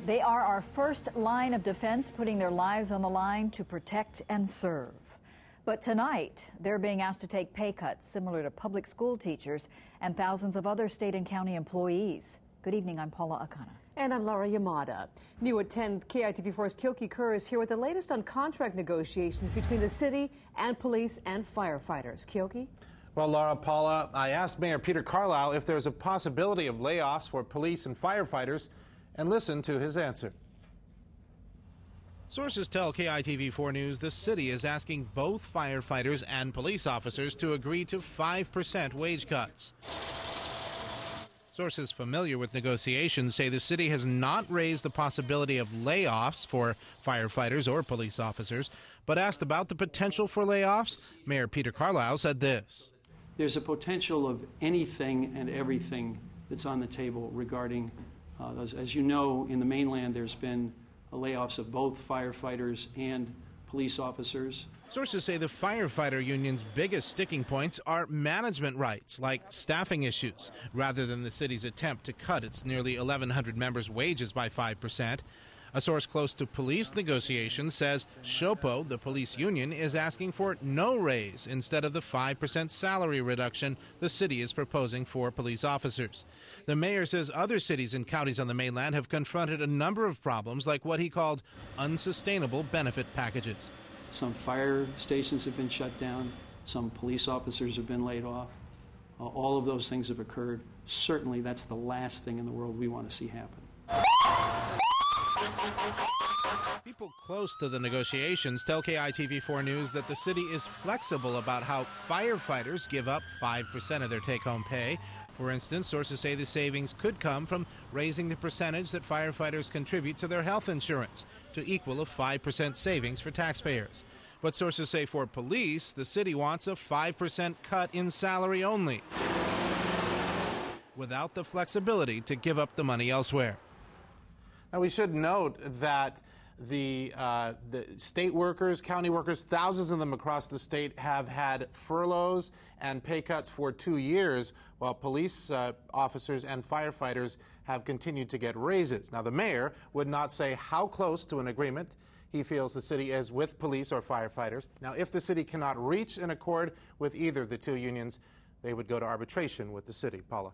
They are our first line of defense, putting their lives on the line to protect and serve. But tonight, they're being asked to take pay cuts similar to public school teachers and thousands of other state and county employees. Good evening, I'm Paula Akana. And I'm Laura Yamada. New at 10, KITV4's Kyoki Kerr is here with the latest on contract negotiations between the city and police and firefighters. Kyoki? Well, Laura, Paula, I asked Mayor Peter Carlisle if there's a possibility of layoffs for police and firefighters, and listen to his answer. Sources tell KITV4 News the city is asking both firefighters and police officers to agree to 5% wage cuts. Sources familiar with negotiations say the city has not raised the possibility of layoffs for firefighters or police officers, but asked about the potential for layoffs, Mayor Peter Carlisle said this. There's a potential of anything and everything that's on the table regarding those. As you know, in the mainland, there's been layoffs of both firefighters and police officers. Sources say the firefighter union's biggest sticking points are management rights, like staffing issues, rather than the city's attempt to cut its nearly 1,100 members' wages by 5%. A source close to police negotiations says SHOPO, the police union, is asking for no raise instead of the 5% salary reduction the city is proposing for police officers. The mayor says other cities and counties on the mainland have confronted a number of problems, like what he called unsustainable benefit packages. Some fire stations have been shut down. Some police officers have been laid off. All of those things have occurred. Certainly, that's the last thing in the world we want to see happen. People close to the negotiations tell KITV4 News that the city is flexible about how firefighters give up 5% of their take-home pay. For instance, sources say the savings could come from raising the percentage that firefighters contribute to their health insurance to equal a 5% savings for taxpayers. But sources say for police, the city wants a 5% cut in salary only, without the flexibility to give up the money elsewhere. Now, we should note that the state workers, county workers, thousands of them across the state have had furloughs and pay cuts for 2 years, while police officers and firefighters have continued to get raises. Now, the mayor would not say how close to an agreement he feels the city is with police or firefighters. Now, if the city cannot reach an accord with either of the two unions, they would go to arbitration with the city. Paula.